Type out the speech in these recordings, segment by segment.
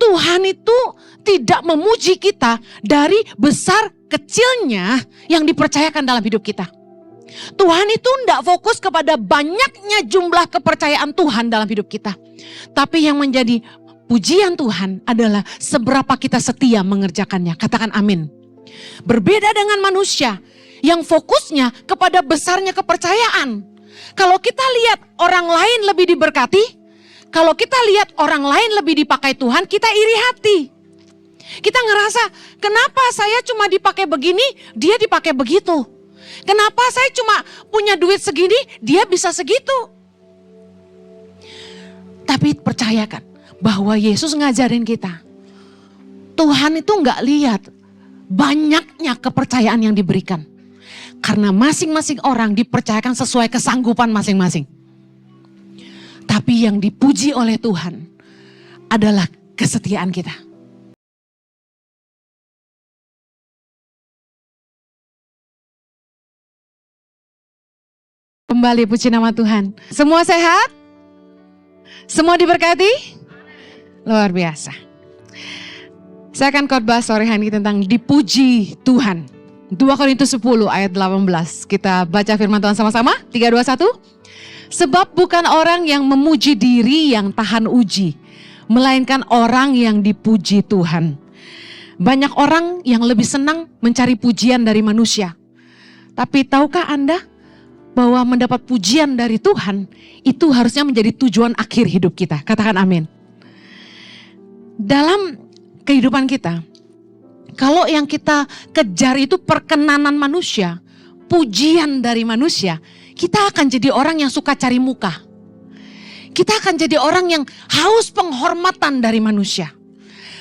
Tuhan itu tidak memuji kita dari besar kecilnya yang dipercayakan dalam hidup kita. Tuhan itu tidak fokus kepada banyaknya jumlah kepercayaan Tuhan dalam hidup kita. Tapi yang menjadi pujian Tuhan adalah seberapa kita setia mengerjakannya. Katakan amin. Berbeda dengan manusia yang fokusnya kepada besarnya kepercayaan. Kalau kita lihat orang lain lebih diberkati, kalau kita lihat orang lain lebih dipakai Tuhan, kita iri hati. Kita ngerasa, kenapa saya cuma dipakai begini, dia dipakai begitu. Kenapa saya cuma punya duit segini, dia bisa segitu. Tapi percayakan bahwa Yesus ngajarin kita. Tuhan itu gak lihat banyaknya kepercayaan yang diberikan. Karena masing-masing orang dipercayakan sesuai kesanggupan masing-masing. Tapi yang dipuji oleh Tuhan adalah kesetiaan kita. Kembali puji nama Tuhan. Semua sehat? Semua diberkati? Luar biasa. Saya akan khotbah sore hari ini tentang dipuji Tuhan. 2 Korintus 10 ayat 18. Kita baca firman Tuhan sama-sama. 3, 2, 1. Sebab bukan orang yang memuji diri yang tahan uji, melainkan orang yang dipuji Tuhan. Banyak orang yang lebih senang mencari pujian dari manusia. Tapi tahukah Anda bahwa mendapat pujian dari Tuhan itu harusnya menjadi tujuan akhir hidup kita? Katakan amin. Dalam kehidupan kita, kalau yang kita kejar itu perkenanan manusia, pujian dari manusia, kita akan jadi orang yang suka cari muka. Kita akan jadi orang yang haus penghormatan dari manusia.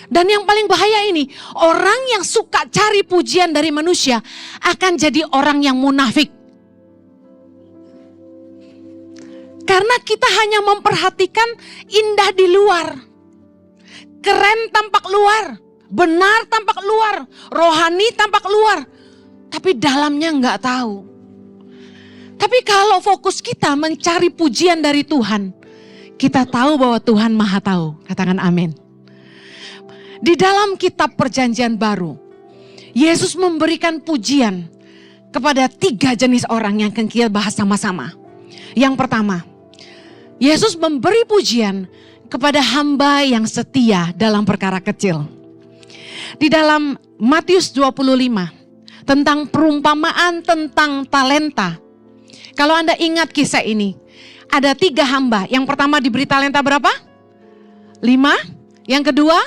Dan yang paling bahaya ini, orang yang suka cari pujian dari manusia akan jadi orang yang munafik. Karena kita hanya memperhatikan indah di luar. Keren tampak luar. Benar tampak luar. Rohani tampak luar. Tapi dalamnya nggak tahu. Tapi kalau fokus kita mencari pujian dari Tuhan, kita tahu bahwa Tuhan Maha Tahu. Katakan amin. Di dalam kitab Perjanjian Baru, Yesus memberikan pujian kepada 3 jenis orang yang akan kita bahas sama-sama. Yang pertama, Yesus memberi pujian kepada hamba yang setia dalam perkara kecil. Di dalam Matius 25, tentang perumpamaan tentang talenta. Kalau Anda ingat kisah ini, ada 3 hamba. Yang pertama diberi talenta berapa? 5. Yang kedua,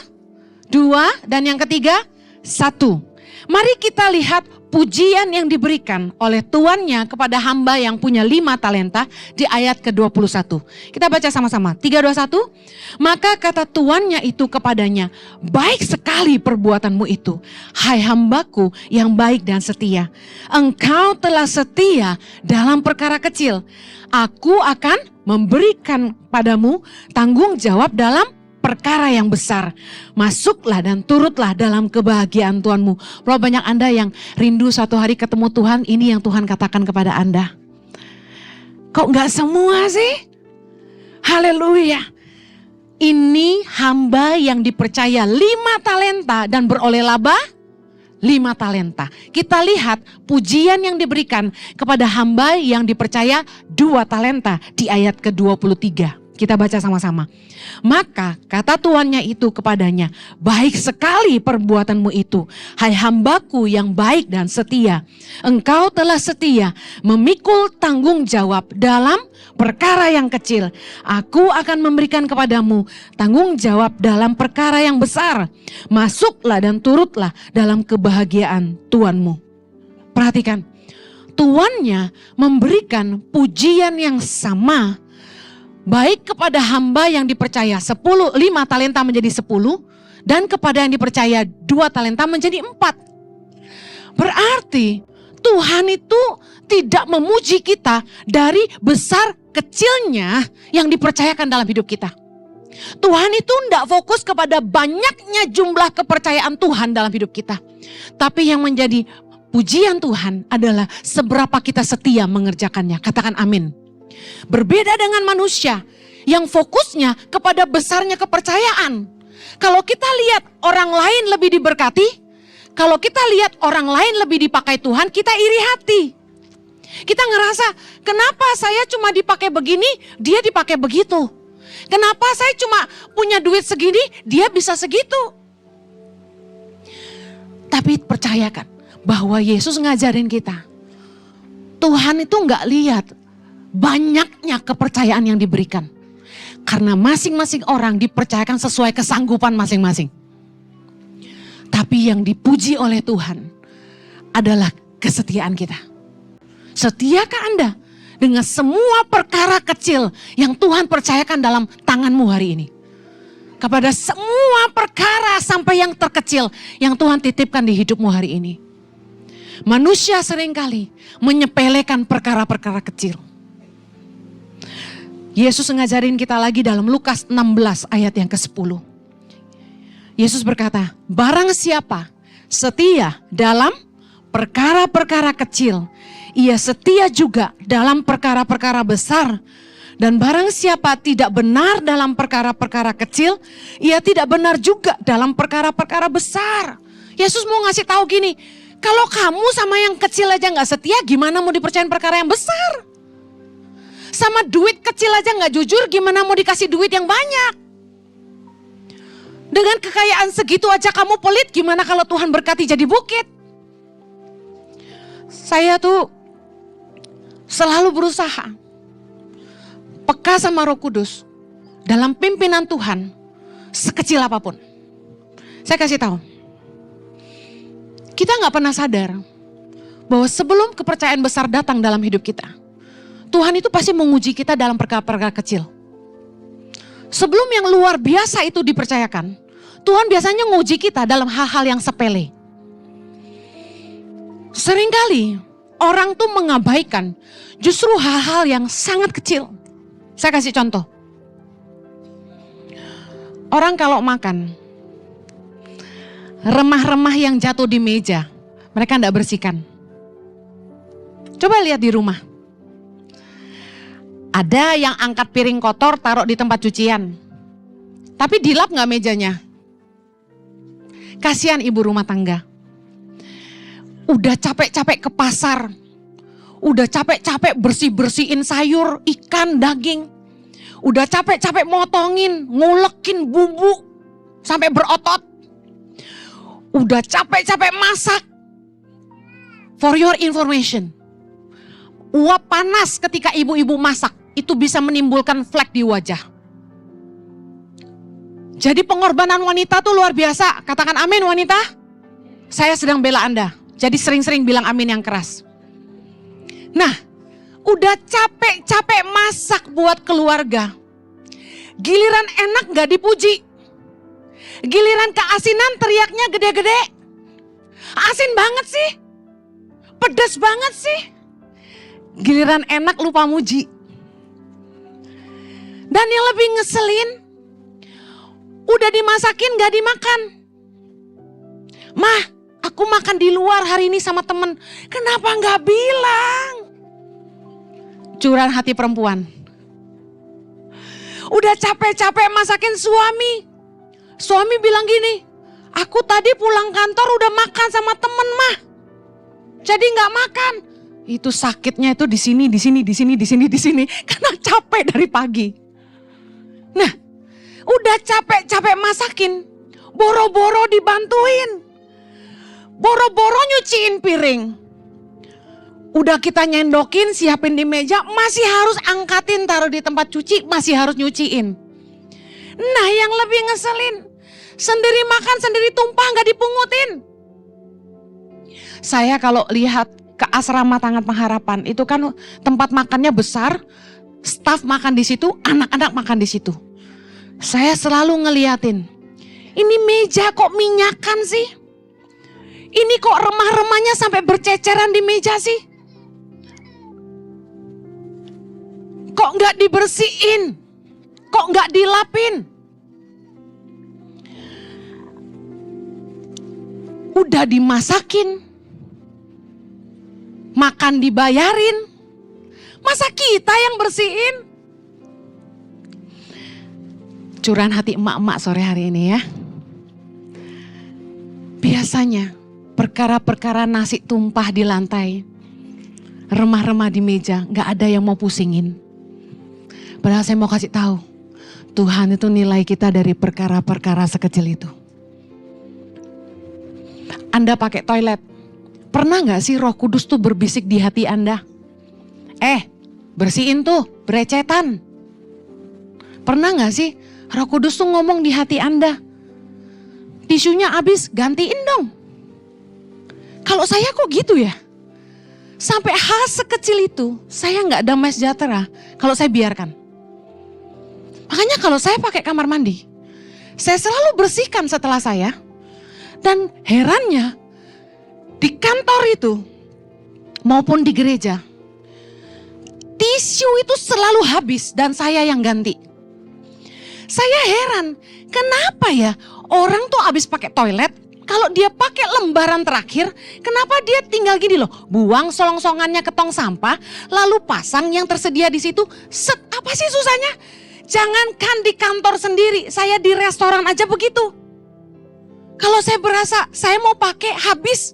2. Dan yang ketiga, 1. Mari kita lihat pujian yang diberikan oleh tuannya kepada hamba yang punya 5 talenta di ayat ke-21. Kita baca sama-sama. 3, 2, 1. Maka kata tuannya itu kepadanya, baik sekali perbuatanmu itu, hai hambaku yang baik dan setia. Engkau telah setia dalam perkara kecil. Aku akan memberikan padamu tanggung jawab dalam perkara yang besar. Masuklah dan turutlah dalam kebahagiaan Tuhanmu. Berapa banyak Anda yang rindu suatu hari ketemu Tuhan? Ini yang Tuhan katakan kepada Anda. Kok gak semua sih? Haleluya. Ini hamba yang dipercaya 5 talenta dan beroleh laba 5 talenta. Kita lihat pujian yang diberikan kepada hamba yang dipercaya 2 talenta di ayat ke-23. Kita baca sama-sama. Maka kata tuannya itu kepadanya, baik sekali perbuatanmu itu, hai hambaku yang baik dan setia. Engkau telah setia memikul tanggung jawab dalam perkara yang kecil. Aku akan memberikan kepadamu tanggung jawab dalam perkara yang besar. Masuklah dan turutlah dalam kebahagiaan Tuanmu. Perhatikan, tuannya memberikan pujian yang sama, baik kepada hamba yang dipercaya 5 talenta menjadi 10. Dan kepada yang dipercaya 2 talenta menjadi 4. Berarti Tuhan itu tidak memuji kita dari besar kecilnya yang dipercayakan dalam hidup kita. Tuhan itu tidak fokus kepada banyaknya jumlah kepercayaan Tuhan dalam hidup kita. Tapi yang menjadi pujian Tuhan adalah seberapa kita setia mengerjakannya. Katakan amin. Berbeda dengan manusia yang fokusnya kepada besarnya kepercayaan. Kalau kita lihat orang lain lebih diberkati, kalau kita lihat orang lain lebih dipakai Tuhan, kita iri hati. Kita ngerasa, kenapa saya cuma dipakai begini, dia dipakai begitu. Kenapa saya cuma punya duit segini, dia bisa segitu. Tapi percayakan bahwa Yesus ngajarin kita, Tuhan itu nggak lihat banyaknya kepercayaan yang diberikan. Karena masing-masing orang dipercayakan sesuai kesanggupan masing-masing. Tapi yang dipuji oleh Tuhan adalah kesetiaan kita. Setiakah Anda dengan semua perkara kecil yang Tuhan percayakan dalam tanganmu hari ini? Kepada semua perkara sampai yang terkecil yang Tuhan titipkan di hidupmu hari ini. Manusia seringkali menyepelekan perkara-perkara kecil. Yesus ngajarin kita lagi dalam Lukas 16 ayat yang ke-10. Yesus berkata, barang siapa setia dalam perkara-perkara kecil, ia setia juga dalam perkara-perkara besar. Dan barang siapa tidak benar dalam perkara-perkara kecil, ia tidak benar juga dalam perkara-perkara besar. Yesus mau ngasih tahu gini, kalau kamu sama yang kecil aja gak setia, gimana mau dipercayain perkara yang besar? Sama duit kecil aja gak jujur, gimana mau dikasih duit yang banyak? Dengan kekayaan segitu aja kamu pelit, gimana kalau Tuhan berkati jadi bukit? Saya tuh selalu berusaha peka sama Roh Kudus dalam pimpinan Tuhan sekecil apapun. Saya kasih tahu, kita gak pernah sadar bahwa sebelum kepercayaan besar datang dalam hidup kita, Tuhan itu pasti menguji kita dalam perkara-perkara kecil. Sebelum yang luar biasa itu dipercayakan, Tuhan biasanya menguji kita dalam hal-hal yang sepele. Seringkali orang tuh mengabaikan justru hal-hal yang sangat kecil. Saya kasih contoh. Orang kalau makan, remah-remah yang jatuh di meja, mereka tidak bersihkan. Coba lihat di rumah. Ada yang angkat piring kotor taruh di tempat cucian. Tapi dilap gak mejanya? Kasihan ibu rumah tangga. Udah capek-capek ke pasar. Udah capek-capek bersih-bersihin sayur, ikan, daging. Udah capek-capek motongin, ngulekin bumbu sampai berotot. Udah capek-capek masak. For your information, uap panas ketika ibu-ibu masak itu bisa menimbulkan flek di wajah. Jadi pengorbanan wanita tuh luar biasa. Katakan amin wanita. Saya sedang bela Anda. Jadi sering-sering bilang amin yang keras. Nah, udah capek-capek masak buat keluarga. Giliran enak gak dipuji. Giliran keasinan teriaknya gede-gede. Asin banget sih. Pedas banget sih. Giliran enak lupa muji. Dan yang lebih ngeselin, udah dimasakin gak dimakan. Mah, aku makan di luar hari ini sama temen. Kenapa gak bilang? Curahan hati perempuan. Udah capek-capek masakin suami. Suami bilang gini, aku tadi pulang kantor udah makan sama temen mah. Jadi gak makan. Itu sakitnya itu di sini, di sini, di sini, di sini, di sini. Karena capek dari pagi. Nah, udah capek-capek masakin, boro-boro dibantuin. Boro-boro nyuciin piring. Udah kita nyendokin, siapin di meja, masih harus angkatin taruh di tempat cuci, masih harus nyuciin. Nah yang lebih ngeselin, sendiri makan sendiri tumpah gak dipungutin. Saya kalau lihat ke asrama Tangan Pengharapan, itu kan tempat makannya besar, staf makan di situ, anak-anak makan di situ. Saya selalu ngeliatin, ini meja kok minyakan sih? Ini kok remah-remahnya sampai berceceran di meja sih? Kok gak dibersihin? Kok gak dilapin? Udah dimasakin, makan dibayarin, masa kita yang bersihin? Curahan hati emak-emak sore hari ini ya. Biasanya perkara-perkara nasi tumpah di lantai, remah-remah di meja, gak ada yang mau pusingin. Padahal saya mau kasih tahu, Tuhan itu nilai kita dari perkara-perkara sekecil itu. Anda pakai toilet, pernah gak sih Roh Kudus tuh berbisik di hati Anda? Bersihin tuh, berecetan. Pernah gak sih Roh Kudus tuh ngomong di hati Anda? Tisunya habis, gantiin dong. Kalau saya kok gitu ya? Sampai hal sekecil itu, saya gak damai sejahtera kalau saya biarkan. Makanya kalau saya pakai kamar mandi, saya selalu bersihkan setelah saya. Dan herannya, di kantor itu, maupun di gereja, tisu itu selalu habis dan saya yang ganti. Saya heran, kenapa ya orang tuh habis pakai toilet, kalau dia pakai lembaran terakhir, kenapa dia tinggal gini loh, buang solong-solongannya ke tong sampah, lalu pasang yang tersedia di situ. Apa sih susahnya? Jangankan di kantor sendiri, saya di restoran aja begitu. Kalau saya berasa saya mau pakai habis,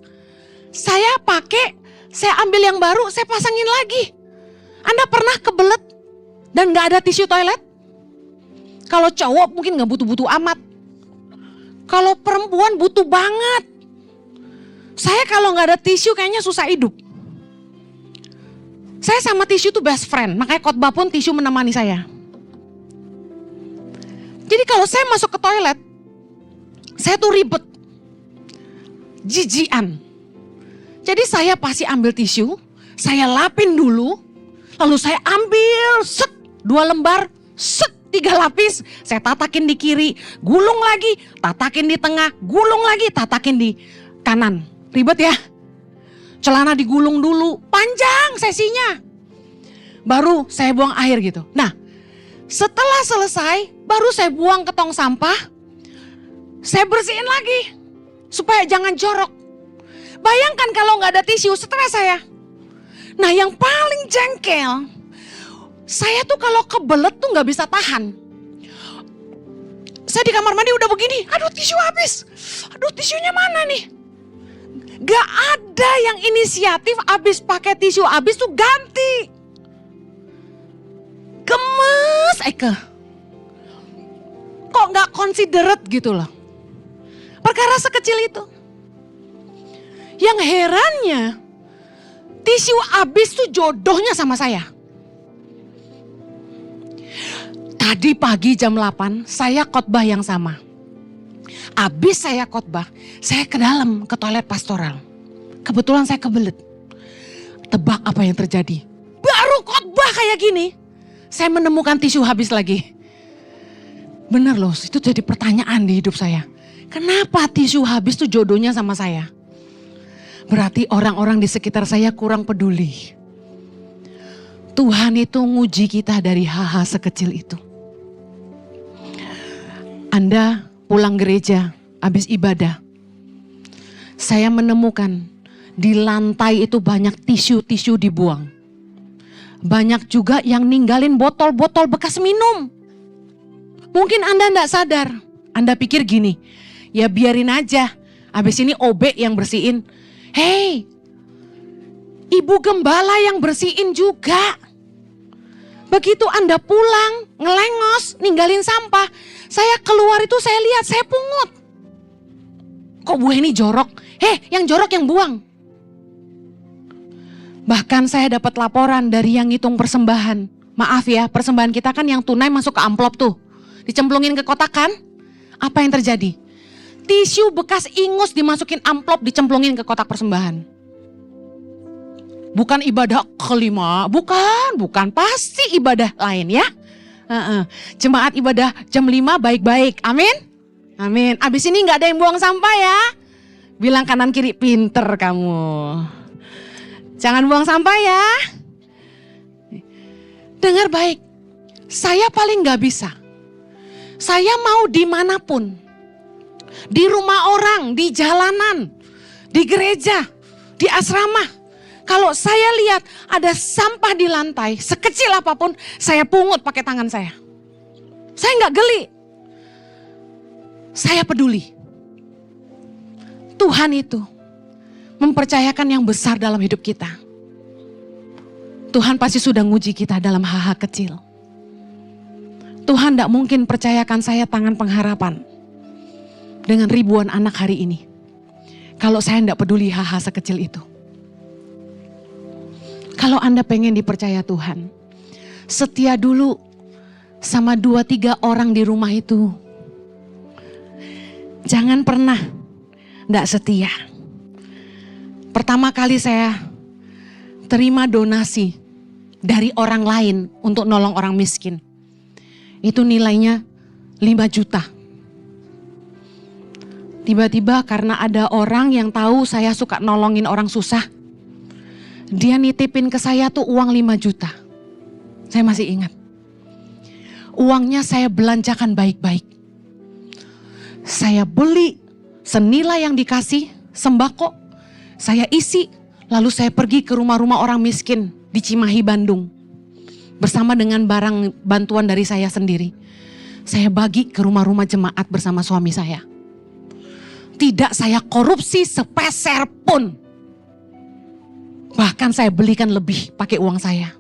saya pakai, saya ambil yang baru, saya pasangin lagi. Anda pernah kebelet dan gak ada tisu toilet? Kalau cowok mungkin gak butuh-butuh amat. Kalau perempuan butuh banget. Saya kalau gak ada tisu kayaknya susah hidup. Saya sama tisu tuh best friend, makanya khotbah pun tisu menemani saya. Jadi kalau saya masuk ke toilet, saya tuh ribet. Jijian. Jadi saya pasti ambil tisu, saya lapin dulu, lalu saya ambil 2 lembar, 3 lapis, saya tatakin di kiri, gulung lagi, tatakin di tengah, gulung lagi, tatakin di kanan. Ribet ya? Celana digulung dulu, panjang sesinya. Baru saya buang air gitu. Nah, setelah selesai, baru saya buang ke tong sampah, saya bersihin lagi, supaya jangan jorok. Bayangkan kalau nggak ada tisu setelah saya. Nah yang paling jengkel, saya tuh kalau kebelet tuh nggak bisa tahan. Saya di kamar mandi udah begini, aduh tisu habis, aduh tisunya mana nih? Gak ada yang inisiatif habis pakai tisu habis tuh ganti. Gemes, Eke. Kok nggak considerate gitu loh? Perkara sekecil itu. Yang herannya, tisu habis tuh jodohnya sama saya. Tadi pagi jam 8 saya khotbah yang sama. Habis saya khotbah, saya ke dalam ke toilet pastoral. Kebetulan saya kebelet. Tebak apa yang terjadi? Baru khotbah kayak gini, saya menemukan tisu habis lagi. Bener loh, itu jadi pertanyaan di hidup saya. Kenapa tisu habis tuh jodohnya sama saya? Berarti orang-orang di sekitar saya kurang peduli. Tuhan itu nguji kita dari hal-hal sekecil itu. Anda pulang gereja habis ibadah, saya menemukan di lantai itu banyak tisu-tisu dibuang. Banyak juga yang ninggalin botol-botol bekas minum. Mungkin Anda enggak sadar, Anda pikir gini, ya biarin aja, habis ini OB yang bersihin. Hei, ibu gembala yang bersihin juga. Begitu Anda pulang, ngelengos, ninggalin sampah, saya keluar itu saya lihat, saya pungut. Kok Bu Heni jorok? Yang jorok yang buang. Bahkan saya dapat laporan dari yang ngitung persembahan. Maaf ya, persembahan kita kan yang tunai masuk ke amplop tuh. Dicemplungin ke kotak kan? Apa yang terjadi? Tisu bekas ingus dimasukin amplop, dicemplungin ke kotak persembahan. Bukan ibadah kelima, bukan, pasti ibadah lain ya. Jemaat ibadah jam 5 baik-baik, amin. Amin. Abis ini gak ada yang buang sampah ya. Bilang kanan kiri, pinter kamu. Jangan buang sampah ya. Dengar baik, saya paling gak bisa. Saya mau dimanapun. Di rumah orang, di jalanan, di gereja, di asrama. Kalau saya lihat ada sampah di lantai, sekecil apapun, saya pungut pakai tangan saya. Saya nggak geli. Saya peduli. Tuhan itu mempercayakan yang besar dalam hidup kita. Tuhan pasti sudah nguji kita dalam hal-hal kecil. Tuhan tidak mungkin percayakan saya tangan pengharapan dengan ribuan anak hari ini, kalau saya tidak peduli hal-hal sekecil itu. Kalau Anda pengen dipercaya Tuhan, setia dulu sama 2-3 orang di rumah itu. Jangan pernah tidak setia. Pertama kali saya terima donasi dari orang lain untuk nolong orang miskin. Itu nilainya 5 juta. Tiba-tiba karena ada orang yang tahu saya suka nolongin orang susah, dia nitipin ke saya tuh uang 5 juta. Saya masih ingat. Uangnya saya belanjakan baik-baik. Saya beli senilai yang dikasih sembako, saya isi, lalu saya pergi ke rumah-rumah orang miskin di Cimahi, Bandung. Bersama dengan barang bantuan dari saya sendiri. Saya bagi ke rumah-rumah jemaat bersama suami saya. Tidak saya korupsi sepeser pun. Bahkan saya belikan lebih pakai uang saya.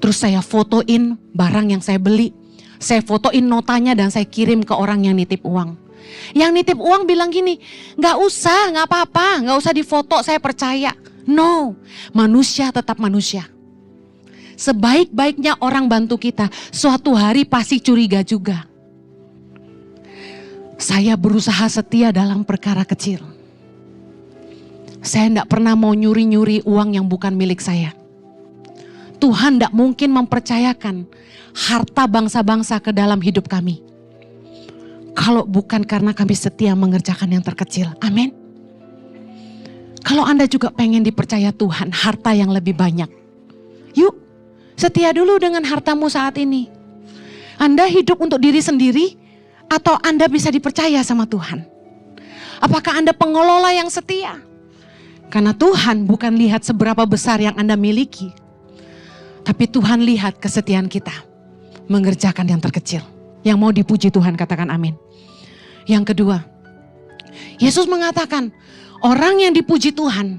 Terus saya fotoin barang yang saya beli. Saya fotoin notanya dan saya kirim ke orang yang nitip uang. Yang nitip uang bilang gini, gak usah, gak apa-apa, gak usah difoto, saya percaya. No, manusia tetap manusia. Sebaik-baiknya orang bantu kita, suatu hari pasti curiga juga. Saya berusaha setia dalam perkara kecil. Saya tidak pernah mau nyuri-nyuri uang yang bukan milik saya. Tuhan tidak mungkin mempercayakan harta bangsa-bangsa ke dalam hidup kami, kalau bukan karena kami setia mengerjakan yang terkecil. Amin. Kalau Anda juga pengen dipercaya Tuhan harta yang lebih banyak, yuk setia dulu dengan hartamu saat ini. Anda hidup untuk diri sendiri atau Anda bisa dipercaya sama Tuhan? Apakah Anda pengelola yang setia? Karena Tuhan bukan lihat seberapa besar yang Anda miliki, tapi Tuhan lihat kesetiaan kita mengerjakan yang terkecil. Yang mau dipuji Tuhan katakan amin. Yang kedua, Yesus mengatakan orang yang dipuji Tuhan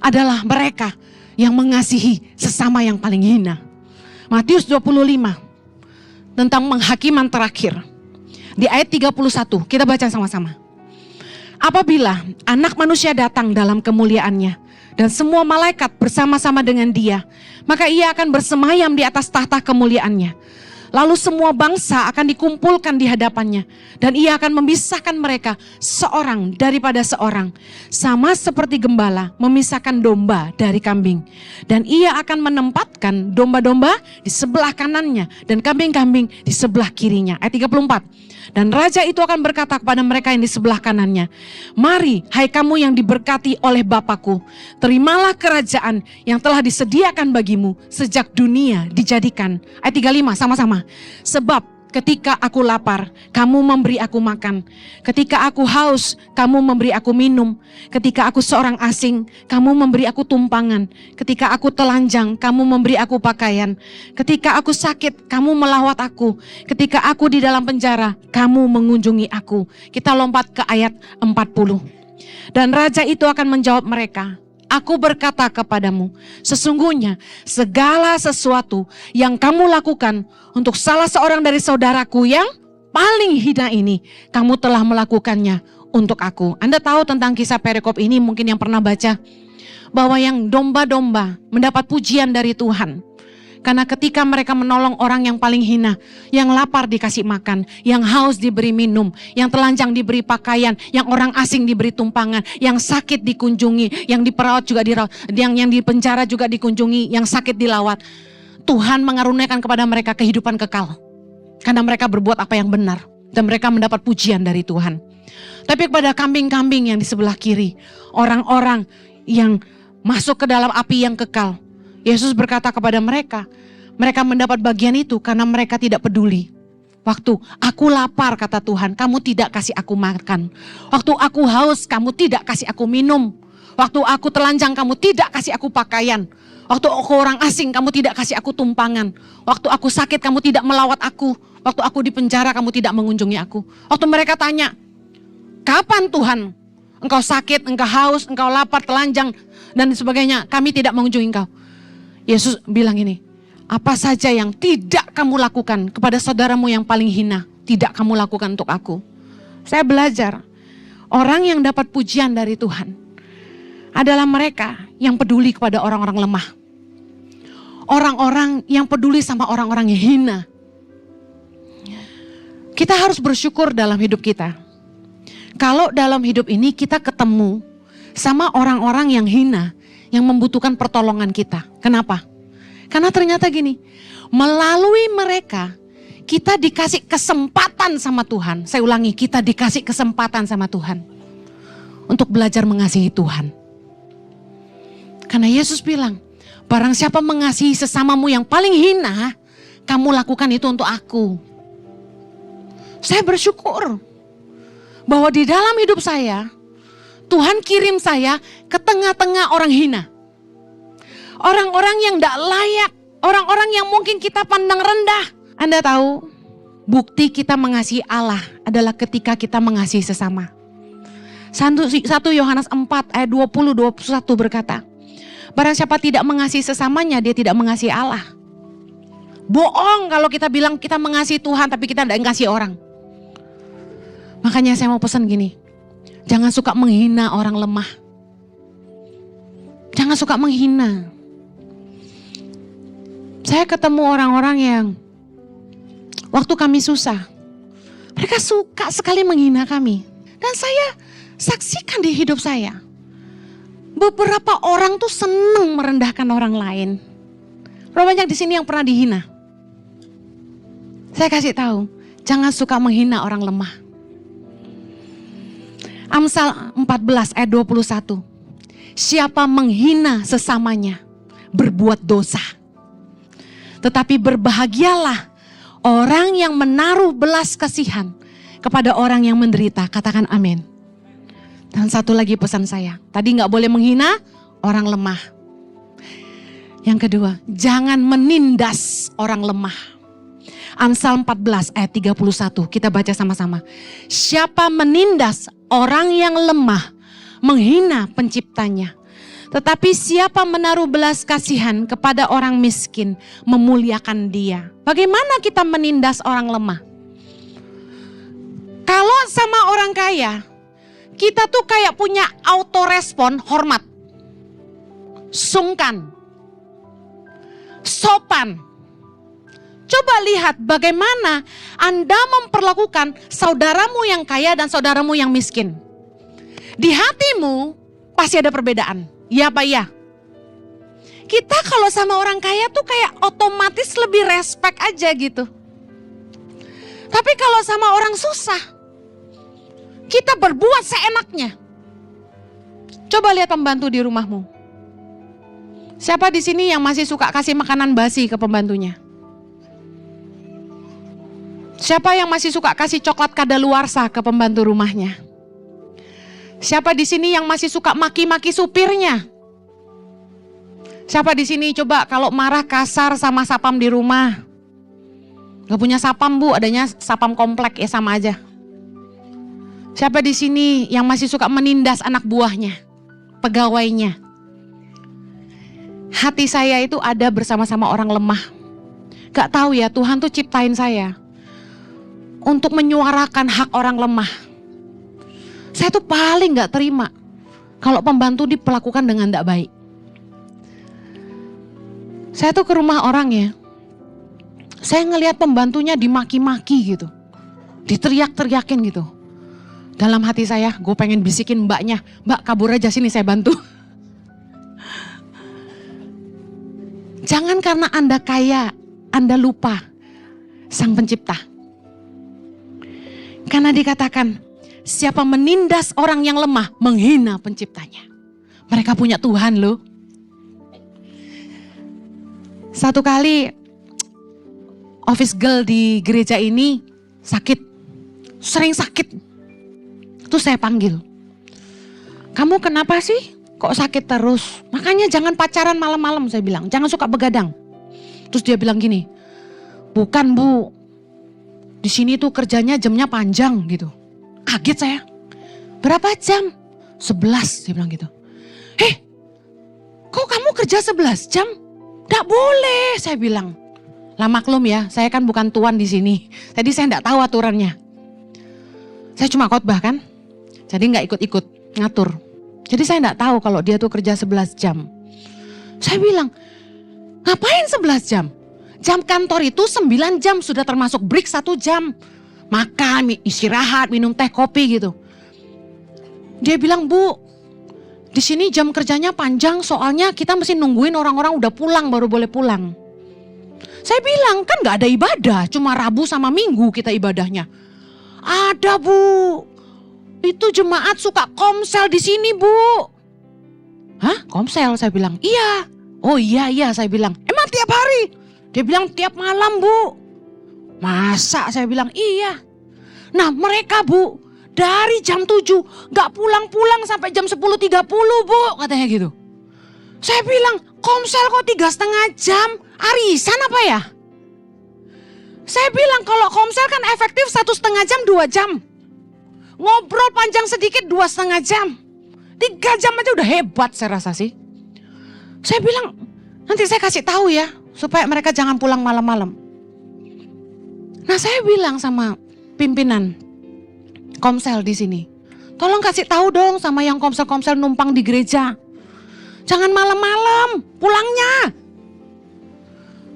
adalah mereka yang mengasihi sesama yang paling hina. Matius 25 tentang penghakiman terakhir. Di ayat 31 kita baca sama-sama. Apabila anak manusia datang dalam kemuliaannya dan semua malaikat bersama-sama dengan dia, maka ia akan bersemayam di atas tahta kemuliaannya. Lalu semua bangsa akan dikumpulkan di hadapannya dan ia akan memisahkan mereka seorang daripada seorang, sama seperti gembala memisahkan domba dari kambing. Dan ia akan menempatkan domba-domba di sebelah kanannya dan kambing-kambing di sebelah kirinya. Ayat 34. Dan raja itu akan berkata kepada mereka yang di sebelah kanannya, mari hai kamu yang diberkati oleh Bapakku, terimalah kerajaan yang telah disediakan bagimu sejak dunia dijadikan. Ayat 35 sama-sama. Sebab ketika aku lapar, kamu memberi aku makan. Ketika aku haus, kamu memberi aku minum. Ketika aku seorang asing, kamu memberi aku tumpangan. Ketika aku telanjang, kamu memberi aku pakaian. Ketika aku sakit, kamu melawat aku. Ketika aku di dalam penjara, kamu mengunjungi aku. Kita lompat ke ayat 40. Dan raja itu akan menjawab mereka, aku berkata kepadamu, sesungguhnya segala sesuatu yang kamu lakukan untuk salah seorang dari saudaraku yang paling hina ini, kamu telah melakukannya untuk aku. Anda tahu tentang kisah perikop ini, mungkin yang pernah baca, bahwa yang domba-domba mendapat pujian dari Tuhan. Karena ketika mereka menolong orang yang paling hina, yang lapar dikasih makan, yang haus diberi minum, yang telanjang diberi pakaian, yang orang asing diberi tumpangan, yang sakit dikunjungi, yang diperawat juga dirawat, yang di penjara juga dikunjungi, yang sakit dilawat. Tuhan mengaruniakan kepada mereka kehidupan kekal. Karena mereka berbuat apa yang benar dan mereka mendapat pujian dari Tuhan. Tapi kepada kambing-kambing yang di sebelah kiri, orang-orang yang masuk ke dalam api yang kekal, Yesus berkata kepada mereka, mereka mendapat bagian itu karena mereka tidak peduli. Waktu aku lapar kata Tuhan, kamu tidak kasih aku makan. Waktu aku haus, kamu tidak kasih aku minum. Waktu aku telanjang, kamu tidak kasih aku pakaian. Waktu aku orang asing, kamu tidak kasih aku tumpangan. Waktu aku sakit, kamu tidak melawat aku. Waktu aku di penjara kamu tidak mengunjungi aku. Waktu mereka tanya, kapan Tuhan engkau sakit, engkau haus, engkau lapar, telanjang dan sebagainya, kami tidak mengunjungi engkau. Yesus bilang ini, apa saja yang tidak kamu lakukan kepada saudaramu yang paling hina, tidak kamu lakukan untuk aku. Saya belajar, orang yang dapat pujian dari Tuhan adalah mereka yang peduli kepada orang-orang lemah. Orang-orang yang peduli sama orang-orang yang hina. Kita harus bersyukur dalam hidup kita. Kalau dalam hidup ini kita ketemu sama orang-orang yang hina, yang membutuhkan pertolongan kita. Kenapa? Karena ternyata gini, melalui mereka kita dikasih kesempatan sama Tuhan. Saya ulangi, kita dikasih kesempatan sama Tuhan untuk belajar mengasihi Tuhan. Karena Yesus bilang, barang siapa mengasihi sesamamu yang paling hina, kamu lakukan itu untuk aku. Saya bersyukur bahwa di dalam hidup saya, Tuhan kirim saya ke tengah-tengah orang hina. Orang-orang yang tidak layak, orang-orang yang mungkin kita pandang rendah. Anda tahu, bukti kita mengasihi Allah adalah ketika kita mengasihi sesama. 1 Yohanes 4 ayat 20-21 berkata, barang siapa tidak mengasihi sesamanya, dia tidak mengasihi Allah. Bohong kalau kita bilang kita mengasihi Tuhan tapi kita tidak mengasihi orang. Makanya saya mau pesan gini, jangan suka menghina orang lemah. Jangan suka menghina. Saya ketemu orang-orang yang waktu kami susah, mereka suka sekali menghina kami. Dan saya saksikan di hidup saya, beberapa orang tuh senang merendahkan orang lain. Berapa banyak di sini yang pernah dihina? Saya kasih tahu, jangan suka menghina orang lemah. Amsal 14 ayat 21. Siapa menghina sesamanya berbuat dosa. Tetapi berbahagialah orang yang menaruh belas kasihan kepada orang yang menderita. Katakan amin. Dan satu lagi pesan saya. Tadi gak boleh menghina orang lemah. Yang kedua, jangan menindas orang lemah. Amsal 14 ayat 31. Kita baca sama-sama. Siapa menindas orang yang lemah, menghina penciptanya. Tetapi siapa menaruh belas kasihan kepada orang miskin, memuliakan dia. Bagaimana kita menindas orang lemah? Kalau sama orang kaya, kita tuh kayak punya autorespon hormat, sungkan, sopan. Coba lihat bagaimana Anda memperlakukan saudaramu yang kaya dan saudaramu yang miskin. Di hatimu pasti ada perbedaan. Ya apa ya? Kita kalau sama orang kaya tuh kayak otomatis lebih respect aja gitu. Tapi kalau sama orang susah, kita berbuat seenaknya. Coba lihat pembantu di rumahmu. Siapa di sini yang masih suka kasih makanan basi ke pembantunya? Siapa yang masih suka kasih coklat kadaluarsa ke pembantu rumahnya? Siapa di sini yang masih suka maki-maki supirnya? Siapa di sini coba kalau marah kasar sama sapam di rumah? Gak punya sapam bu, adanya sapam komplek ya sama aja. Siapa di sini yang masih suka menindas anak buahnya, pegawainya? Hati saya itu ada bersama-sama orang lemah. Gak tahu ya, Tuhan tuh ciptain saya untuk menyuarakan hak orang lemah. Saya tuh paling gak terima kalau pembantu diperlakukan dengan tidak baik. Saya tuh ke rumah orang ya, saya ngelihat pembantunya dimaki-maki gitu, diteriak-teriakin gitu. Dalam hati saya, gue pengen bisikin mbaknya, mbak kabur aja sini saya bantu. Jangan karena Anda kaya, Anda lupa Sang Pencipta. Karena dikatakan, siapa menindas orang yang lemah, menghina penciptanya. Mereka punya Tuhan loh. Satu kali, office girl di gereja ini sakit. Sering sakit. Itu saya panggil. Kamu kenapa sih? Kok sakit terus? Makanya jangan pacaran malam-malam saya bilang. Jangan suka begadang. Terus dia bilang gini, bukan bu, Di sini tuh kerjanya jamnya panjang gitu. Kaget saya. Berapa jam? 11, dia bilang gitu. Kok kamu kerja 11 jam? Nggak boleh, saya bilang. Lah maklum ya, saya kan bukan tuan di sini. Jadi saya nggak tahu aturannya. Saya cuma khotbah kan. Jadi nggak ikut-ikut ngatur. Jadi saya nggak tahu kalau dia tuh kerja 11 jam. Saya bilang, ngapain 11 jam? Jam kantor itu 9 jam, sudah termasuk break 1 jam. Makan, istirahat, minum teh, kopi gitu. Dia bilang, Bu, di sini jam kerjanya panjang soalnya kita mesti nungguin orang-orang udah pulang baru boleh pulang. Saya bilang, kan gak ada ibadah, cuma Rabu sama Minggu kita ibadahnya. Ada, Bu. Itu jemaat suka komsel di sini, Bu. Hah? Komsel? Saya bilang, iya. Oh iya, saya bilang. Emang tiap hari? Dia bilang tiap malam, Bu. Masa? Saya bilang, iya. Nah mereka, Bu, dari jam 7 gak pulang-pulang sampai jam 10.30, Bu, katanya gitu. Saya bilang, komsel kok 3,5 jam? Arisan apa ya? Saya bilang kalau komsel kan efektif 1,5 jam, 2 jam. Ngobrol panjang sedikit 2,5 jam. 3 jam aja udah hebat saya rasa sih. Saya bilang, nanti saya kasih tahu ya, supaya mereka jangan pulang malam-malam. Nah saya bilang sama pimpinan komsel di sini, tolong kasih tahu dong sama yang komsel-komsel numpang di gereja. Jangan malam-malam pulangnya.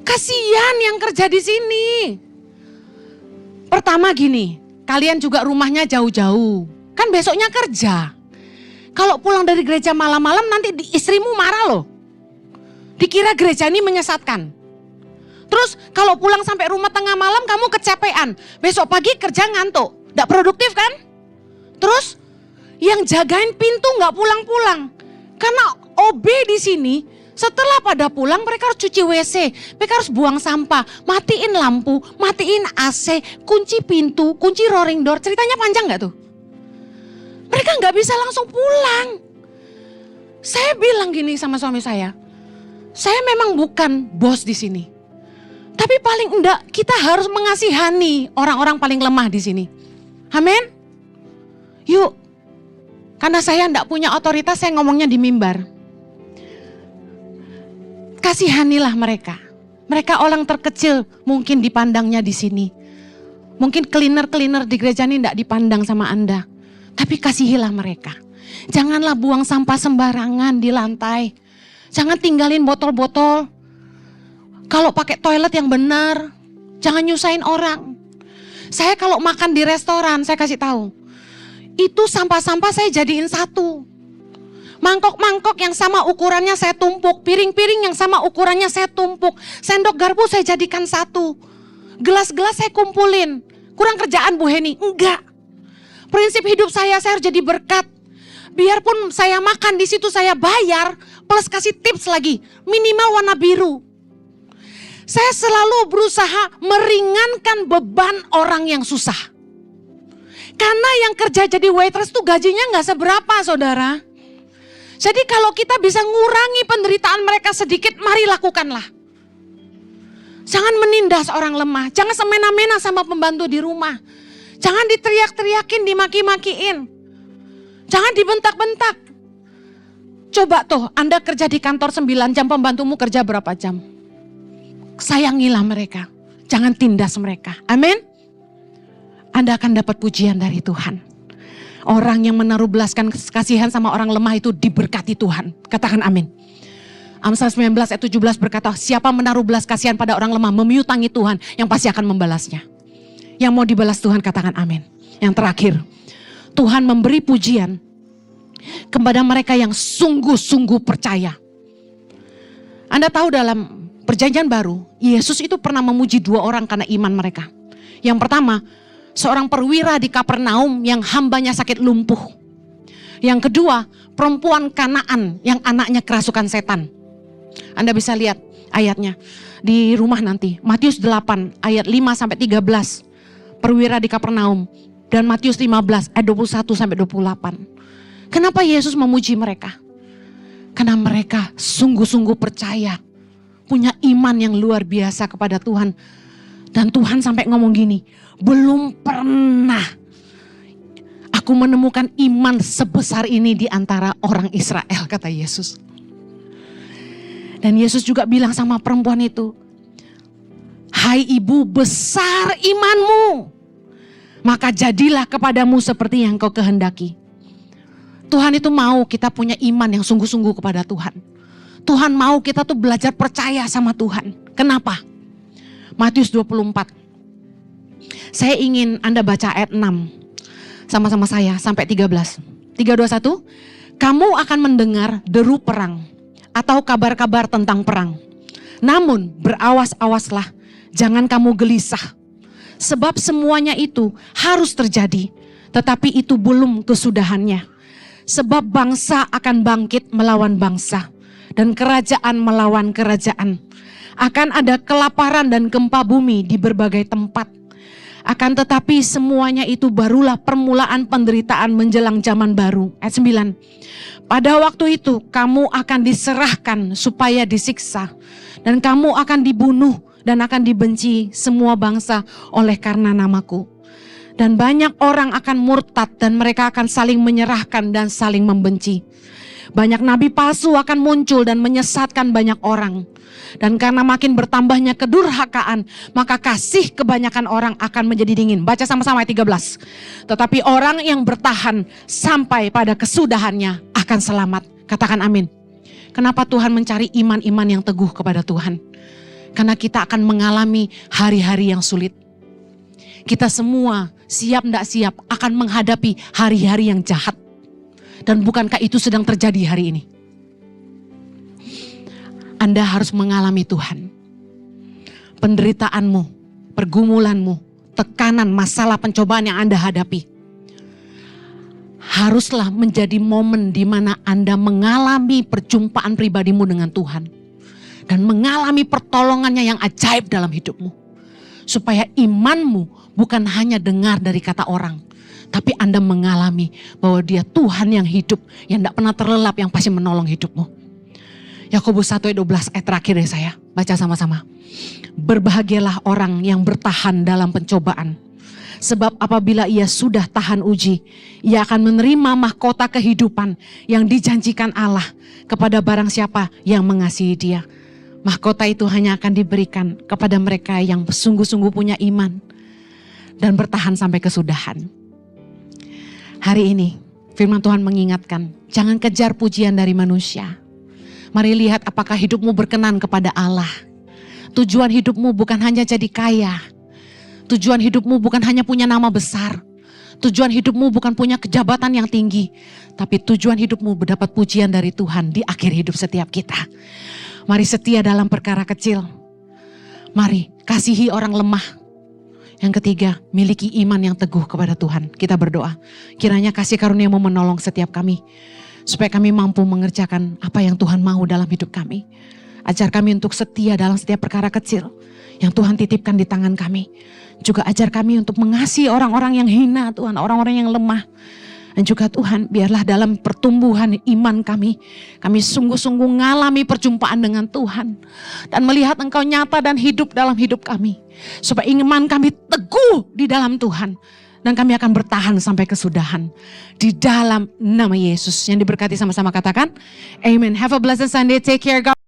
Kasihan yang kerja di sini. Pertama gini, kalian juga rumahnya jauh-jauh. Kan besoknya kerja. Kalau pulang dari gereja malam-malam nanti istrimu marah loh. Dikira gereja ini menyesatkan. Terus kalau pulang sampai rumah tengah malam kamu kecapean. Besok pagi kerja ngantuk. Nggak produktif kan? Terus yang jagain pintu nggak pulang-pulang. Karena OB di sini setelah pada pulang mereka harus cuci WC. Mereka harus buang sampah. Matiin lampu, matiin AC, kunci pintu, kunci roaring door. Ceritanya panjang nggak tuh? Mereka nggak bisa langsung pulang. Saya bilang gini sama suami saya memang bukan bos di sini. Tapi paling enggak kita harus mengasihani orang-orang paling lemah di sini. Amin. Yuk. Karena saya enggak punya otoritas, saya ngomongnya di mimbar. Kasihanilah mereka. Mereka orang terkecil mungkin dipandangnya di sini. Mungkin cleaner-cleaner di gereja ini enggak dipandang sama Anda. Tapi kasihilah mereka. Janganlah buang sampah sembarangan di lantai. Jangan tinggalin botol-botol. Kalau pakai toilet yang benar, jangan nyusahin orang. Saya kalau makan di restoran, saya kasih tahu. Itu sampah-sampah saya jadiin satu. Mangkok-mangkok yang sama ukurannya saya tumpuk. Piring-piring yang sama ukurannya saya tumpuk. Sendok garpu saya jadikan satu. Gelas-gelas saya kumpulin. Kurang kerjaan Bu Heni? Enggak. Prinsip hidup saya harus jadi berkat. Biarpun saya makan di situ saya bayar, plus kasih tips lagi. Minimal warna biru. Saya selalu berusaha meringankan beban orang yang susah. Karena yang kerja jadi waitress tuh gajinya gak seberapa saudara. Jadi kalau kita bisa ngurangi penderitaan mereka sedikit, mari lakukanlah. Jangan menindas orang lemah, jangan semena-mena sama pembantu di rumah. Jangan diteriak-teriakin, dimaki-makiin. Jangan dibentak-bentak. Coba tuh Anda kerja di kantor 9 jam, pembantumu kerja berapa jam? Sayangilah mereka, jangan tindas mereka. Amin. Anda akan dapat pujian dari Tuhan. Orang yang menaruh belaskan kasihan sama orang lemah itu diberkati Tuhan. Katakan amin. Amsal 19 ayat 17 berkata, siapa menaruh belas kasihan pada orang lemah memiutangi Tuhan yang pasti akan membalasnya. Yang mau dibalas Tuhan katakan amin. Yang terakhir, Tuhan memberi pujian kepada mereka yang sungguh-sungguh percaya. Anda tahu dalam Perjanjian Baru, Yesus itu pernah memuji 2 orang karena iman mereka. Yang pertama, seorang perwira di Kapernaum yang hambanya sakit lumpuh. Yang kedua, perempuan Kanaan yang anaknya kerasukan setan. Anda bisa lihat ayatnya di rumah nanti. Matius 8 ayat 5 sampai 13. Perwira di Kapernaum. Dan Matius 15 ayat 21 sampai 28. Kenapa Yesus memuji mereka? Karena mereka sungguh-sungguh percaya. Punya iman yang luar biasa kepada Tuhan. Dan Tuhan sampai ngomong gini, belum pernah aku menemukan iman sebesar ini di antara orang Israel, kata Yesus. Dan Yesus juga bilang sama perempuan itu, hai ibu, besar imanmu, maka jadilah kepadamu seperti yang kau kehendaki. Tuhan itu mau kita punya iman yang sungguh-sungguh kepada Tuhan. Tuhan mau kita tuh belajar percaya sama Tuhan. Kenapa? Matius 24. Saya ingin Anda baca ayat 6 sama-sama saya sampai 13. 3, 2, 1. Kamu akan mendengar deru perang atau kabar-kabar tentang perang. Namun berawas-awaslah, jangan kamu gelisah. Sebab semuanya itu harus terjadi, tetapi itu belum kesudahannya. Sebab bangsa akan bangkit melawan bangsa, dan kerajaan melawan kerajaan. Akan ada kelaparan dan gempa bumi di berbagai tempat. Akan tetapi semuanya itu barulah permulaan penderitaan menjelang zaman baru. Ayat 9. Pada waktu itu kamu akan diserahkan supaya disiksa. Dan kamu akan dibunuh dan akan dibenci semua bangsa oleh karena namaku. Dan banyak orang akan murtad dan mereka akan saling menyerahkan dan saling membenci. Banyak nabi palsu akan muncul dan menyesatkan banyak orang. Dan karena makin bertambahnya kedurhakaan, maka kasih kebanyakan orang akan menjadi dingin. Baca sama-sama ayat 13. Tetapi orang yang bertahan sampai pada kesudahannya akan selamat. Katakan amin. Kenapa Tuhan mencari iman-iman yang teguh kepada Tuhan? Karena kita akan mengalami hari-hari yang sulit. Kita semua siap tidak siap akan menghadapi hari-hari yang jahat. Dan bukankah itu sedang terjadi hari ini? Anda harus mengalami Tuhan. Penderitaanmu, pergumulanmu, tekanan, masalah, pencobaan yang Anda hadapi. Haruslah menjadi momen di mana Anda mengalami perjumpaan pribadimu dengan Tuhan. Dan mengalami pertolongannya yang ajaib dalam hidupmu. Supaya imanmu bukan hanya dengar dari kata orang. Tapi Anda mengalami bahwa dia Tuhan yang hidup, yang tidak pernah terlelap, yang pasti menolong hidupmu. Yakobus 1 ayat 12 ayat terakhir ya saya, baca sama-sama. Berbahagialah orang yang bertahan dalam pencobaan. Sebab apabila ia sudah tahan uji, ia akan menerima mahkota kehidupan yang dijanjikan Allah kepada barang siapa yang mengasihi dia. Mahkota itu hanya akan diberikan kepada mereka yang sungguh-sungguh punya iman dan bertahan sampai kesudahan. Hari ini firman Tuhan mengingatkan, jangan kejar pujian dari manusia. Mari lihat apakah hidupmu berkenan kepada Allah. Tujuan hidupmu bukan hanya jadi kaya. Tujuan hidupmu bukan hanya punya nama besar. Tujuan hidupmu bukan punya kejabatan yang tinggi. Tapi tujuan hidupmu mendapat pujian dari Tuhan di akhir hidup setiap kita. Mari setia dalam perkara kecil. Mari kasihi orang lemah. Yang ketiga, miliki iman yang teguh kepada Tuhan. Kita berdoa. Kiranya kasih karunia-Mu menolong setiap kami. Supaya kami mampu mengerjakan apa yang Tuhan mau dalam hidup kami. Ajar kami untuk setia dalam setiap perkara kecil yang Tuhan titipkan di tangan kami. Juga ajar kami untuk mengasihi orang-orang yang hina Tuhan, orang-orang yang lemah. Dan juga Tuhan, biarlah dalam pertumbuhan iman kami sungguh-sungguh mengalami perjumpaan dengan Tuhan. Dan melihat Engkau nyata dan hidup dalam hidup kami. Supaya iman kami teguh di dalam Tuhan. Dan kami akan bertahan sampai kesudahan. Di dalam nama Yesus. Yang diberkati sama-sama katakan. Amen. Have a blessed Sunday. Take care. God.